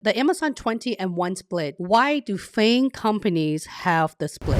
The Amazon 20 and 1 split. Why do FAANG companies have the split?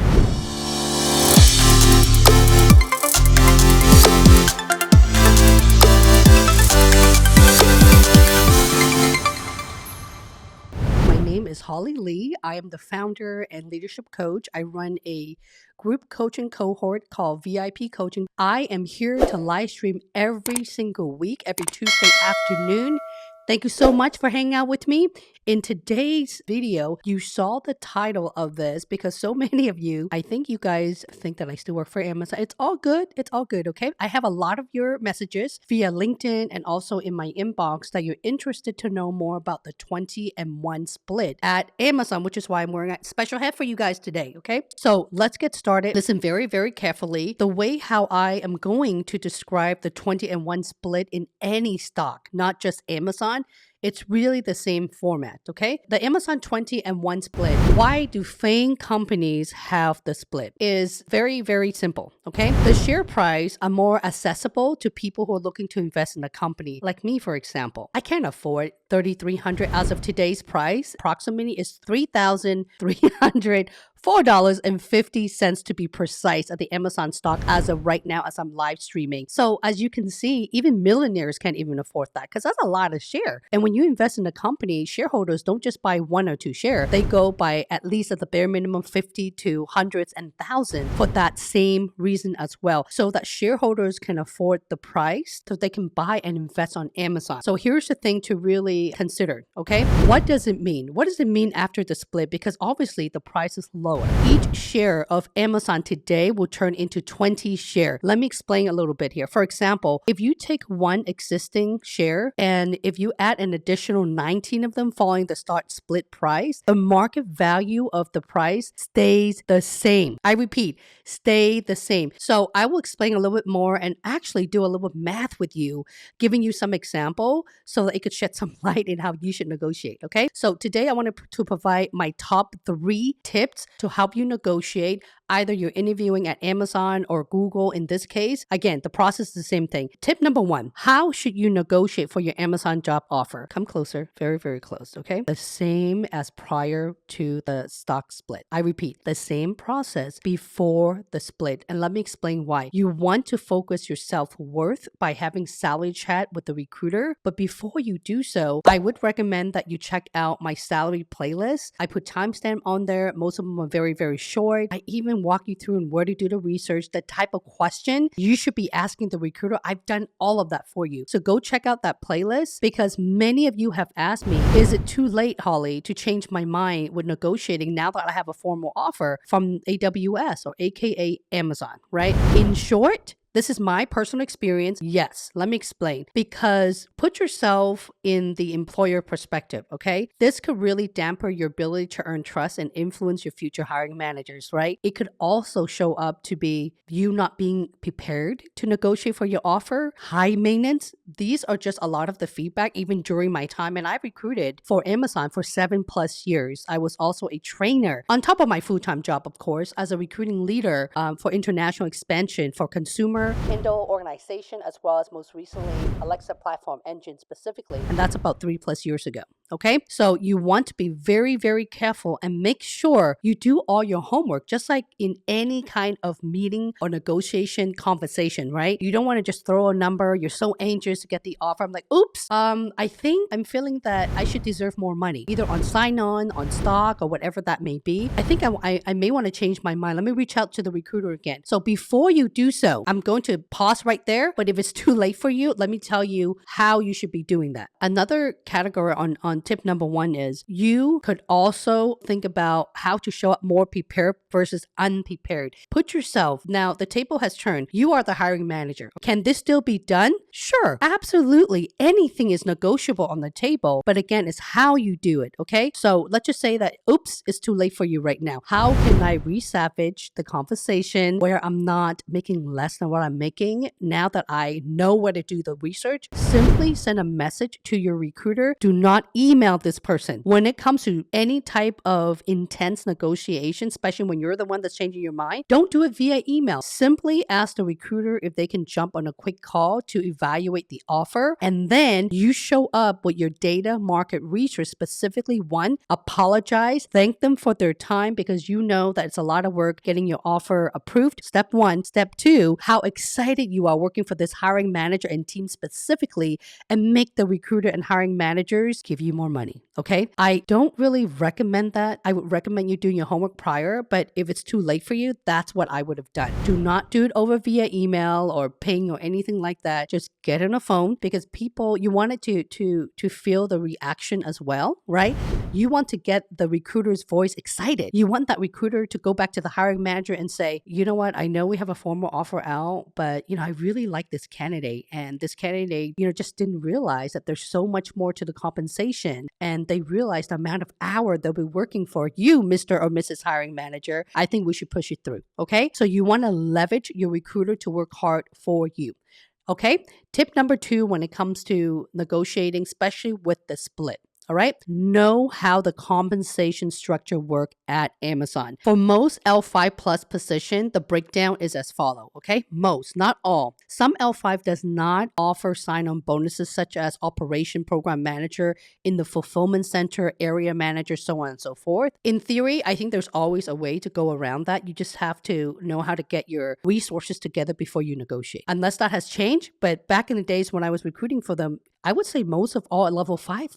My name is Holly Lee. I am the founder and leadership coach. I run a group coaching cohort called VIP Coaching. I am here to live stream every single week, every Tuesday afternoon. Thank you so much for hanging out with me. In today's video, you saw the title of this because so many of you, I think you guys think that I still work for Amazon. It's all good. It's all good, okay? I have a lot of your messages via LinkedIn and also in my inbox that you're interested to know more about the 20 and 1 split at Amazon, which is why I'm wearing a special hat for you guys today, okay? So let's get started. Listen very, very carefully. The way how I am going to describe the 20 and 1 split in any stock, not just Amazon, it's really the same format, okay? The Amazon 20 and 1 split. Why do FAANG companies have the split? Is very, very simple, okay? The share price are more accessible to people who are looking to invest in a company. Like me, for example. I can't afford $3,300 as of today's price. Approximately is $3,304.50 to be precise at the Amazon stock as of right now as I'm live streaming. So as you can see, even millionaires can't even afford that because that's a lot of share. And when you invest in a company, shareholders don't just buy 1 or 2 shares. They go by at least at the bare minimum 50 to hundreds and thousands for that same reason as well. So that shareholders can afford the price so they can buy and invest on Amazon. So here's the thing to really consider, okay? What does it mean? What does it mean after the split? Because obviously the price is lower. Each share of Amazon today will turn into 20 shares. Let me explain a little bit here. For example, if you take one existing share and if you add an additional 19 of them following the start split price, the market value of the price stays the same. I repeat, stay the same. So I will explain a little bit more and actually do a little bit of math with you, giving you some example so that it could shed some light in how you should negotiate, okay? So today I wanted to provide my top 3 tips to help you negotiate. Either you're interviewing at Amazon or Google in this case. Again, the process is the same thing. Tip number 1, how should you negotiate for your Amazon job offer? Come closer, very, very close, okay? The same as prior to the stock split. I repeat, the same process before the split. And let me explain why. You want to focus your self-worth by having salary chat with the recruiter. But before you do so, I would recommend that you check out my salary playlist. I put timestamp on there. Most of them are very, very short. I even walk you through and where to do the research, the type of question you should be asking the recruiter. I've done all of that for you. So go check out that playlist because many of you have asked me, is it too late, Holly, to change my mind with negotiating now that I have a formal offer from AWS or AKA Amazon, right? In short, this is my personal experience. Yes, let me explain. Because put yourself in the employer perspective, okay? This could really dampen your ability to earn trust and influence your future hiring managers, right? It could also show up to be you not being prepared to negotiate for your offer, high maintenance. These are just a lot of the feedback even during my time. And I recruited for Amazon for 7+ years. I was also a trainer on top of my full-time job, of course, as a recruiting leader for international expansion for consumer Kindle organization, as well as most recently Alexa platform engine specifically. And that's about 3+ years ago. Okay. So you want to be very, very careful and make sure you do all your homework, just like in any kind of meeting or negotiation conversation, right? You don't want to just throw a number. You're so anxious to get the offer. I'm like, oops, I think I'm feeling that I should deserve more money, either on sign-on, on stock, or whatever that may be. I think I may want to change my mind. Let me reach out to the recruiter again. So before you do so, I'm going to pause right there. But if it's too late for you, let me tell you how you should be doing that. Another category on tip number 1 is you could also think about how to show up more prepared versus unprepared. Put yourself, now the table has turned. You are the hiring manager. Can this still be done? Sure, absolutely. Anything is negotiable on the table. But again, it's how you do it, okay? So let's just say that, oops, it's too late for you right now. How can I re-savage the conversation where I'm not making less than what I'm making now that I know where to do the research? Simply send a message to your recruiter. Do not email email this person. When it comes to any type of intense negotiation, especially when you're the one that's changing your mind, don't do it via email. Simply ask the recruiter if they can jump on a quick call to evaluate the offer. And then you show up with your data market research, specifically one, apologize, thank them for their time because you know that it's a lot of work getting your offer approved. Step one. Step two, how excited you are working for this hiring manager and team specifically, and make the recruiter and hiring managers give you more money. Okay. I don't really recommend that. I would recommend you doing your homework prior, but if it's too late for you, that's what I would have done. Do not do it over via email or ping or anything like that. Just get on a phone, because people, you want it to feel the reaction as well, right? You want to get the recruiter's voice excited. You want that recruiter to go back to the hiring manager and say, you know what, I know we have a formal offer out, but I really like this candidate, and this candidate, just didn't realize that there's so much more to the compensation, and they realized the amount of hour they'll be working for you, Mr. or Mrs. Hiring Manager. I think we should push it through. Okay. So you want to leverage your recruiter to work hard for you. Okay. Tip number 2, when it comes to negotiating, especially with the split. All right. Know how the compensation structure work at Amazon. For most L5 plus position, the breakdown is as follows. Okay. Most, not all. Some L5 does not offer sign-on bonuses such as operation program manager in the fulfillment center, area manager, so on and so forth. In theory, I think there's always a way to go around that. You just have to know how to get your resources together before you negotiate. Unless that has changed. But back in the days when I was recruiting for them, I would say most of all at level 5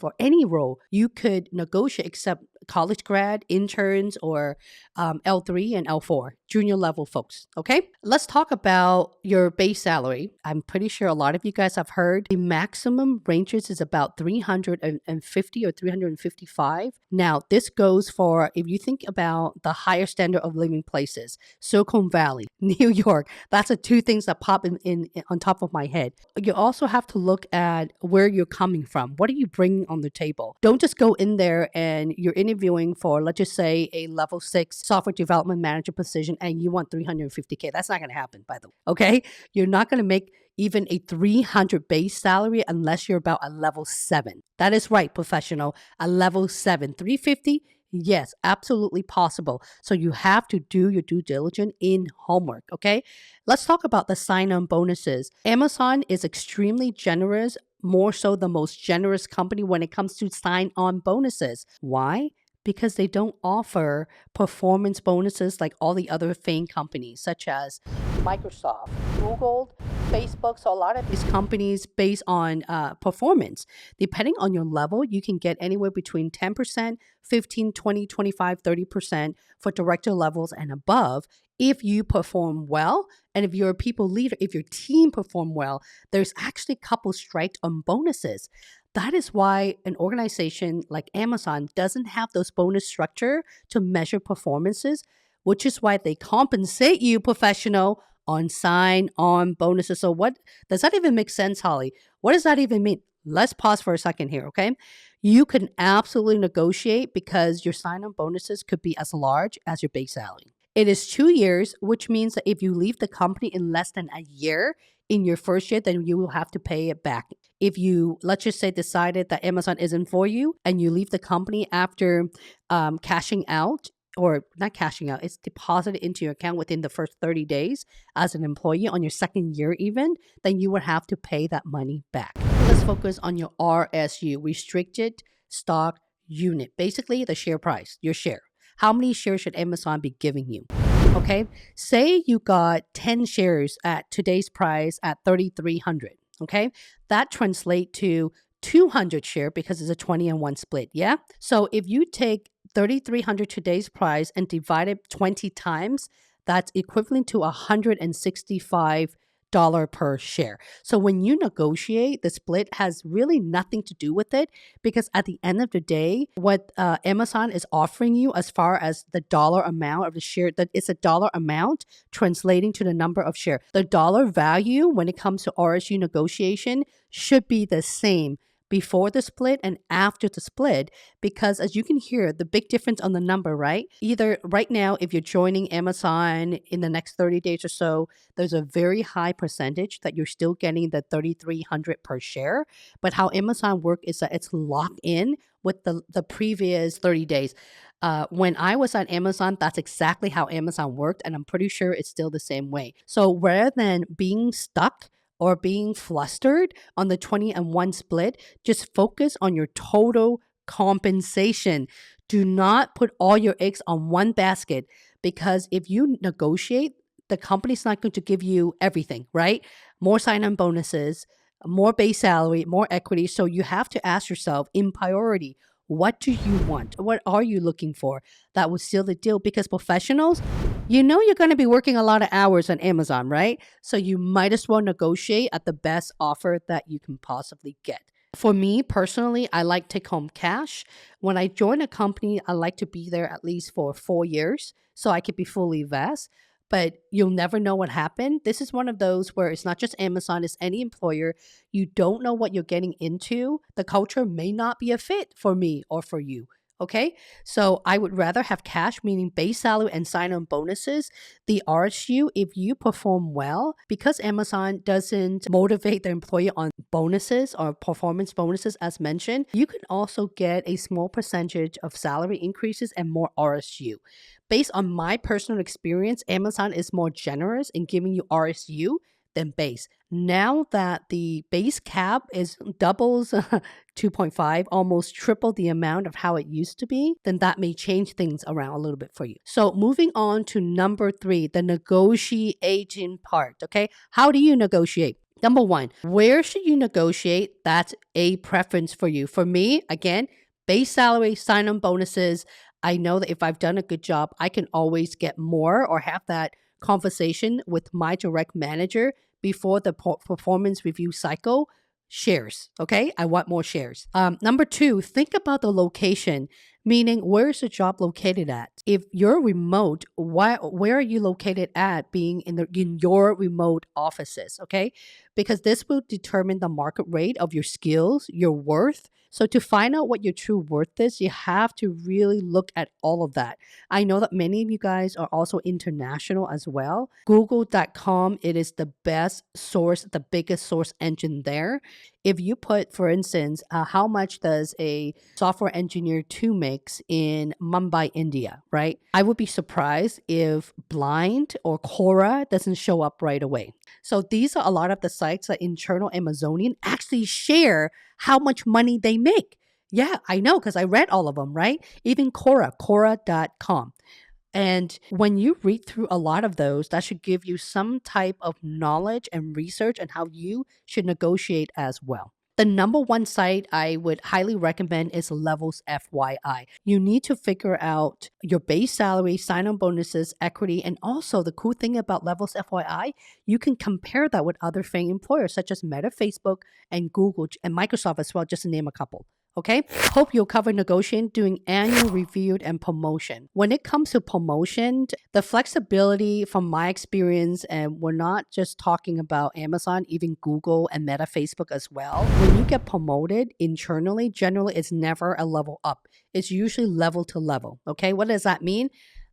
or any role, you could negotiate except college grad, interns, or L3 and L4, junior level folks. Okay, let's talk about your base salary. I'm pretty sure a lot of you guys have heard the maximum ranges is about 350 or 355. Now, this goes for, if you think about the higher standard of living places, Silicon Valley, New York, that's the 2 things that pop in on top of my head. You also have to look at where you're coming from. What are you bringing on the table? Don't just go in there and you're interviewing for, let's just say, a level 6 software development manager position and you want 350K. That's not going to happen, by the way. Okay. You're not going to make even a 300 base salary unless you're about a level 7. That is right, professional. A level 7, 350. Yes, absolutely possible. So you have to do your due diligence in homework, okay? Let's talk about the sign-on bonuses. Amazon is extremely generous, more so the most generous company when it comes to sign-on bonuses. Why? Because they don't offer performance bonuses like all the other FAANG companies, such as Microsoft, Google, Facebook. So a lot of these companies based on performance. Depending on your level, you can get anywhere between 10%, 15, 20, 25, 30% for director levels and above. If you perform well, and if you're a people leader, if your team perform well, there's actually a couple strikes on bonuses. That is why an organization like Amazon doesn't have those bonus structure to measure performances, which is why they compensate you, professional, on sign-on bonuses. So what does that even make sense, Holly? What does that even mean? Let's pause for a second here, okay? You can absolutely negotiate because your sign-on bonuses could be as large as your base salary. It is 2 years, which means that if you leave the company in less than a year in your first year, then you will have to pay it back. If you, let's just say, decided that Amazon isn't for you and you leave the company after cashing out, or not cashing out, it's deposited into your account within the first 30 days as an employee on your second year even, then you would have to pay that money back. Let's focus on your RSU, restricted stock unit, basically the share price, your share. How many shares should Amazon be giving you? Okay, say you got 10 shares at today's price at 3,300. Okay, that translates to 200 share because it's a 20-1 split. Yeah, so if you take 3,300 today's price and divide it 20 times, that's equivalent to $165 per share. So when you negotiate, the split has really nothing to do with it, because at the end of the day, what Amazon is offering you as far as the dollar amount of the share, that it's a dollar amount translating to the number of share. The dollar value when it comes to RSU negotiation should be the same, before the split and after the split, because as you can hear, the big difference on the number, right? Either right now, if you're joining Amazon in the next 30 days or so, there's a very high percentage that you're still getting the 3,300 per share. But how Amazon work is that it's locked in with the previous 30 days. When I was at Amazon, that's exactly how Amazon worked, and I'm pretty sure it's still the same way. So rather than being stuck or being flustered on the 20-1 split, just focus on your total compensation. Do not put all your eggs on one basket, because if you negotiate, the company's not going to give you everything, right? More sign-on bonuses, more base salary, more equity. So you have to ask yourself in priority, what do you want? What are you looking for that will seal the deal? Because professionals, you know you're going to be working a lot of hours on Amazon, right? So you might as well negotiate at the best offer that you can possibly get. For me personally, I like take home cash. When I join a company, I like to be there at least for 4 years so I could be fully vested. But you'll never know what happened. This is one of those where it's not just Amazon, it's any employer. You don't know what you're getting into. The culture may not be a fit for me or for you. Okay, so I would rather have cash, meaning base salary and sign-on bonuses. The RSU, if you perform well, because Amazon doesn't motivate the employee on bonuses or performance bonuses, as mentioned, you can also get a small percentage of salary increases and more RSU. Based on my personal experience, Amazon is more generous in giving you RSU than base. Now that the base cap is doubles 2.5, almost triple the amount of how it used to be, then that may change things around a little bit for you. So moving on to number 3, the negotiating part, okay? How do you negotiate? Number 1, where should you negotiate? That's a preference for you. For me, again, base salary, sign-on bonuses. I know that if I've done a good job, I can always get more or have that conversation with my direct manager before the performance review cycle. Shares, okay? I want more shares. Number 2, think about the location, meaning where's the job located at? If you're remote, where are you located at being in your remote offices, okay? Because this will determine the market rate of your skills, your worth. So to find out what your true worth is, you have to really look at all of that. I know that many of you guys are also international as well. Google.com, it is the best source, the biggest source engine there. If you put, for instance, how much does a software engineer 2 makes in Mumbai, India, right? I would be surprised if Blind or Quora doesn't show up right away. So these are a lot of the sites that internal Amazonian actually share how much money they make. Yeah, I know, because I read all of them, right? Even Quora.com. And when you read through a lot of those, that should give you some type of knowledge and research on how you should negotiate as well. The number 1 site I would highly recommend is Levels FYI. You need to figure out your base salary, sign-on bonuses, equity, and also the cool thing about Levels FYI, you can compare that with other FANG employers such as Meta, Facebook, and Google, and Microsoft as well, just to name a couple. Okay, hope you'll cover negotiating, doing annual review, and promotion. When it comes to promotion, the flexibility from my experience, and we're not just talking about Amazon, even Google and Meta, Facebook as well. When you get promoted internally, generally it's never a level up. It's usually level to level. Okay, what does that mean?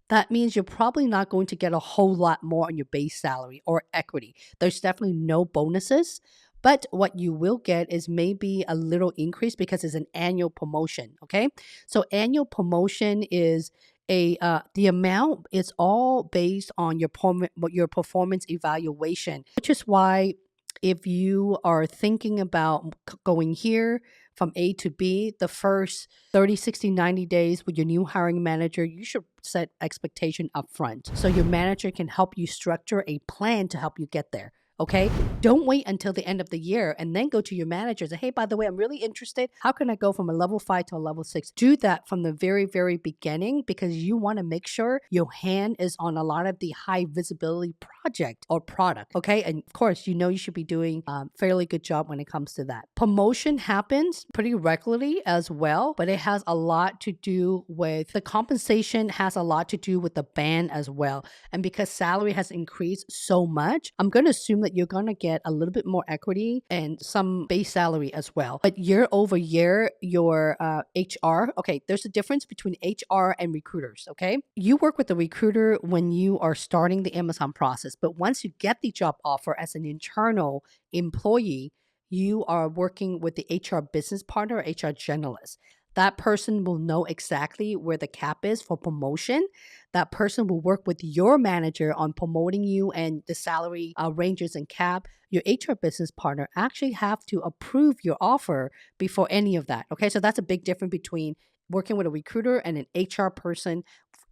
That means you're probably not going to get a whole lot more on your base salary or equity. There's definitely no bonuses. But what you will get is maybe a little increase because it's an annual promotion, okay? So annual promotion is the amount is all based on your performance evaluation, which is why if you are thinking about going here from A to B, the first 30, 60, 90 days with your new hiring manager, you should set expectation up front. So your manager can help you structure a plan to help you get there. Okay, don't wait until the end of the year and then go to your manager and say, hey, by the way, I'm really interested. How can I go from a level 5 to a level 6? Do that from the very, very beginning because you want to make sure your hand is on a lot of the high visibility project or product. Okay, and of course, you know you should be doing a fairly good job when it comes to that. Promotion happens pretty regularly as well, but it has a lot to do with the compensation, has a lot to do with the band as well. And because salary has increased so much, I'm going to assume that you're going to get a little bit more equity and some base salary as well. But year over year, your HR, okay, there's a difference between HR and recruiters, okay? You work with the recruiter when you are starting the Amazon process, but once you get the job offer as an internal employee, you are working with the HR business partner or HR generalist. That person will know exactly where the cap is for promotion. That person will work with your manager on promoting you and the salary ranges and cap. Your HR business partner actually have to approve your offer before any of that. Okay, so that's a big difference between working with a recruiter and an HR person,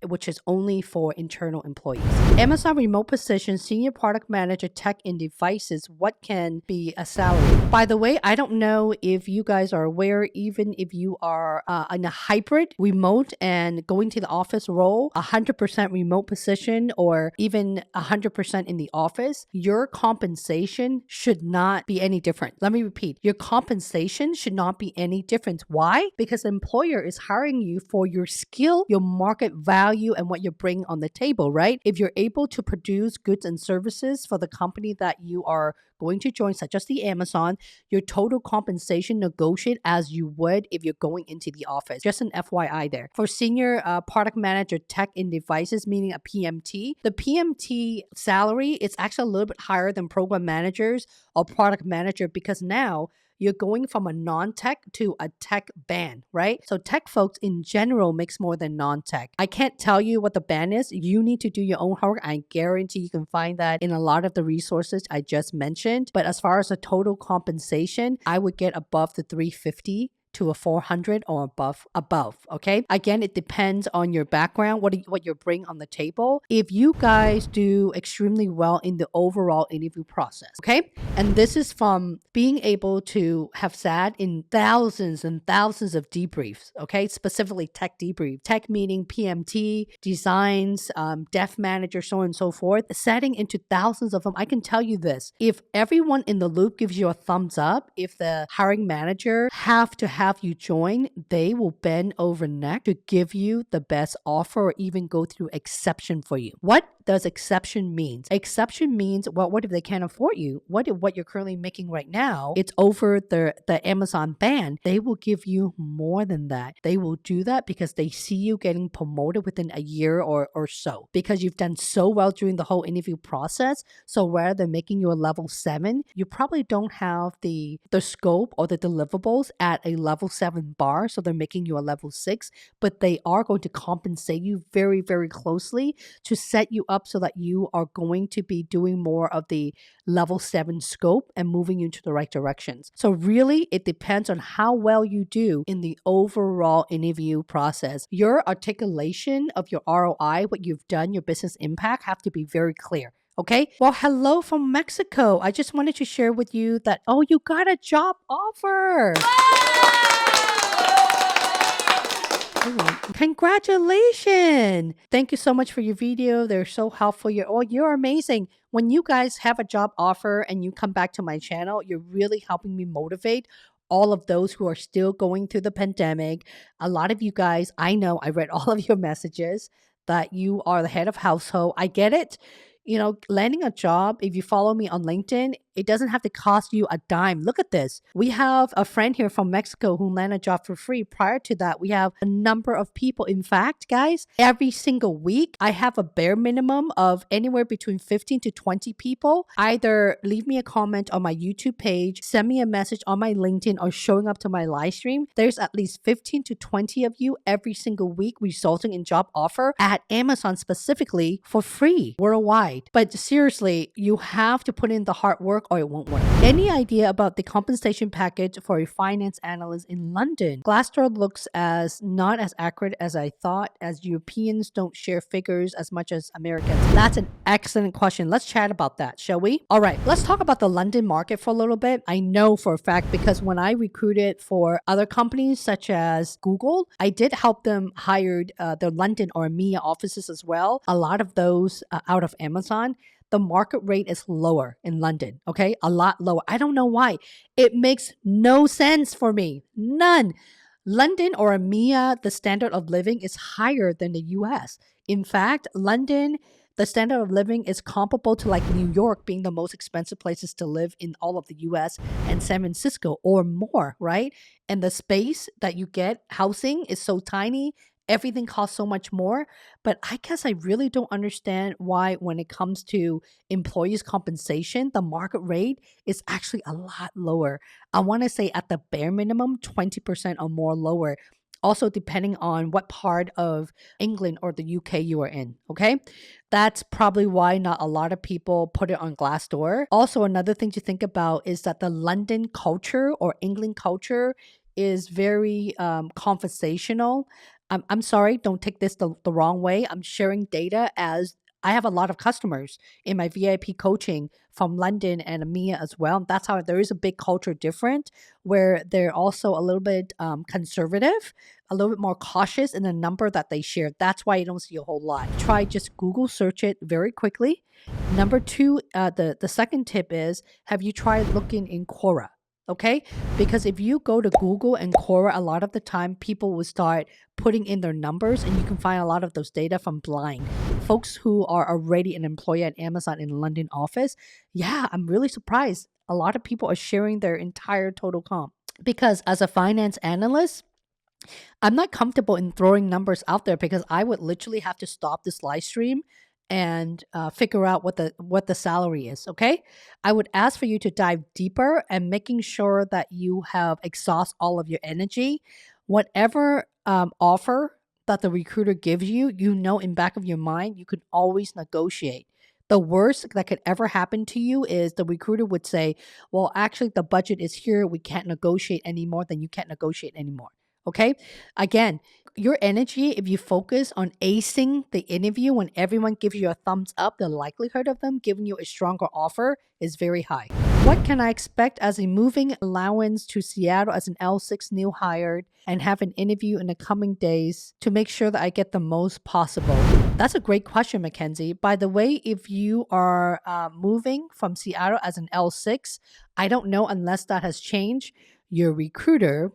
which is only for internal employees. Amazon remote position, senior product manager, tech and devices. What can be a salary? By the way, I don't know if you guys are aware, even if you are in a hybrid, remote and going to the office role, 100% remote position, or even 100% in the office, your compensation should not be any different. Let me repeat, your compensation should not be any different. Why? Because the employer is hiring you for your skill, your market value, and what you bring on the table, right? If you're able to produce goods and services for the company that you are going to join, such as the Amazon, your total compensation negotiate as you would if you're going into the office. Just an FYI there. For senior product manager, tech and devices, meaning a PMT, the PMT salary is actually a little bit higher than program managers or product manager because now you're going from a non-tech to a tech band, right? So tech folks in general makes more than non-tech. I can't tell you what the band is. You need to do your own homework. I guarantee you can find that in a lot of the resources I just mentioned. But as far as the total compensation, I would get above the 350 to a 400 or above, okay? Again, it depends on your background, what you bring on the table. If you guys do extremely well in the overall interview process, okay? And this is from being able to have sat in thousands and thousands of debriefs, okay? Specifically tech debrief, tech meeting, PMT, designs, dev manager, so on and so forth, setting into thousands of them. I can tell you this, if everyone in the loop gives you a thumbs up, if the hiring manager have to have you join, they will bend over neck to give you the best offer or even go through exception for you. What does exception mean? Exception means, well, what if they can't afford you? What if what you're currently making right now, it's over the Amazon band? They will give you more than that. They will do that because they see you getting promoted within a year or so, because you've done so well during the whole interview process. So rather than making you a level 7, you probably don't have the scope or the deliverables at a level 7 bar. So they're making you a level 6, but they are going to compensate you very, very closely to set you up so that you are going to be doing more of the level 7 scope and moving you into the right directions. So really, it depends on how well you do in the overall interview process. Your articulation of your ROI, what you've done, your business impact have to be very clear. Okay. Well, hello from Mexico. I just wanted to share with you that, oh, you got a job offer. Congratulations. Thank you so much for your video. They're so helpful. You're amazing. When you guys have a job offer and you come back to my channel, you're really helping me motivate all of those who are still going through the pandemic. A lot of you guys, I know, I read all of your messages that you are the head of household. I get it. You know, landing a job, if you follow me on LinkedIn, it doesn't have to cost you a dime. Look at this. We have a friend here from Mexico who landed a job for free. Prior to that, we have a number of people. In fact, guys, every single week, I have a bare minimum of anywhere between 15 to 20 people. Either leave me a comment on my YouTube page, send me a message on my LinkedIn, or showing up to my live stream. There's at least 15 to 20 of you every single week resulting in job offer at Amazon specifically for free worldwide. But seriously, you have to put in the hard work or it won't work. Any idea about the compensation package for a finance analyst in London? Glassdoor looks as not as accurate as I thought, as Europeans don't share figures as much as Americans. That's an excellent question. Let's chat about that, shall we? All right, let's talk about the London market for a little bit. I know for a fact because when I recruited for other companies such as Google, I did help them hire their London or EMEA offices as well. A lot of those out of Amazon. The market rate is lower in London, okay? A lot lower. I don't know why. It makes no sense for me. None. London or EMEA, the standard of living is higher than the US. In fact, London, the standard of living is comparable to like New York being the most expensive places to live in all of the US and San Francisco or more, right? And the space that you get, housing is so tiny, everything costs so much more. But I guess I really don't understand why, when it comes to employees' compensation, the market rate is actually a lot lower. I want to say at the bare minimum, 20% or more lower. Also, depending on what part of England or the UK you are in, okay? That's probably why not a lot of people put it on Glassdoor. Also, another thing to think about is that the London culture or England culture is very conversational. I'm sorry, don't take this the wrong way. I'm sharing data as I have a lot of customers in my VIP coaching from London and EMEA as well. That's how there is a big culture difference where they're also a little bit conservative, a little bit more cautious in the number that they share. That's why you don't see a whole lot. Try just Google search it very quickly. Number two, the second tip is, have you tried looking in Quora? Okay, because if you go to Google and Quora, a lot of the time people will start putting in their numbers, and you can find a lot of those data from blind folks who are already an employee at Amazon in London office. Yeah, I'm really surprised. A lot of people are sharing their entire total comp because as a finance analyst, I'm not comfortable in throwing numbers out there because I would literally have to stop this live stream and figure out what the salary is. Okay, I would ask for you to dive deeper and making sure that you have exhaust all of your energy. Whatever offer that the recruiter gives you, you know, in back of your mind, you can always negotiate. The worst that could ever happen to you is the recruiter would say, well, actually, the budget is here. We can't negotiate anymore. Then you can't negotiate anymore. Okay. Again, your energy, if you focus on acing the interview when everyone gives you a thumbs up, the likelihood of them giving you a stronger offer is very high. What can I expect as a moving allowance to Seattle as an L6 new hired and have an interview in the coming days to make sure that I get the most possible? That's a great question, Mackenzie. By the way, if you are moving from Seattle as an L6, I don't know unless that has changed. Your recruiter,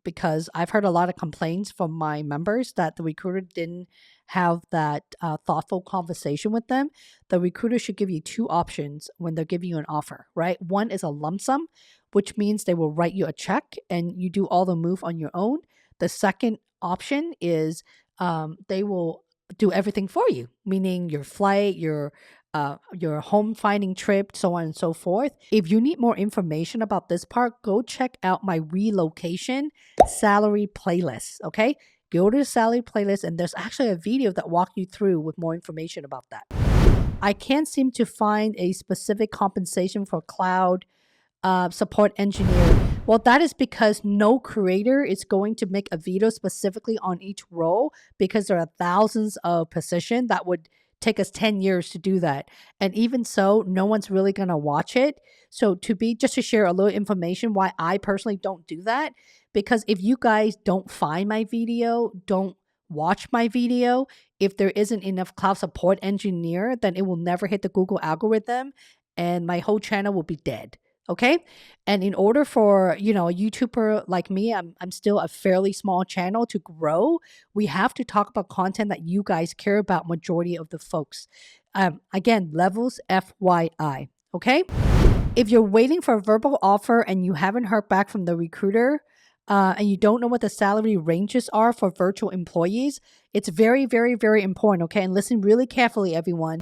because I've heard a lot of complaints from my members that the recruiter didn't have that thoughtful conversation with them. The recruiter should give you two options when they're giving you an offer, right? One is a lump sum, which means they will write you a check and you do all the move on your own. The second option is they will do everything for you, meaning your flight, your home finding trip, so on and so forth. If you need more information about this part, go check out my relocation salary playlist. Okay, go to the salary playlist, and there's actually a video that walks you through with more information about that. I can't seem to find a specific compensation for cloud support engineer. Well, that is because no creator is going to make a video specifically on each role because there are thousands of positions that would take us 10 years to do that. And even so, no one's really going to watch it. So just to share a little information why I personally don't do that, because if you guys don't find my video, don't watch my video, if there isn't enough cloud support engineer, then it will never hit the Google algorithm and my whole channel will be dead. Okay. And in order for, a YouTuber like me, I'm still a fairly small channel to grow. We have to talk about content that you guys care about, majority of the folks. Again, levels FYI. Okay. If you're waiting for a verbal offer and you haven't heard back from the recruiter, and you don't know what the salary ranges are for virtual employees, it's very, very, very important. Okay. And listen really carefully, everyone.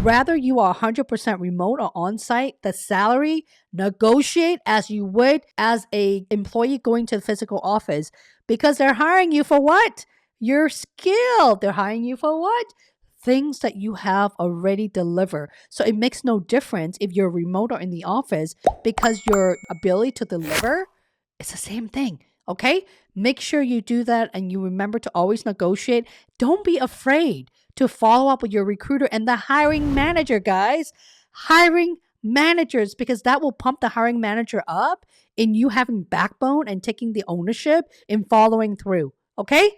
Whether you are 100% remote or on-site, the salary, negotiate as you would as a employee going to the physical office, because they're hiring you for what? Your skill. They're hiring you for what? Things that you have already delivered. So it makes no difference if you're remote or in the office, because your ability to deliver, it's the same thing. Okay? Make sure you do that and you remember to always negotiate. Don't be afraid to follow up with your recruiter and the hiring manager, guys. Hiring managers, because that will pump the hiring manager up in you having backbone and taking the ownership in following through. Okay?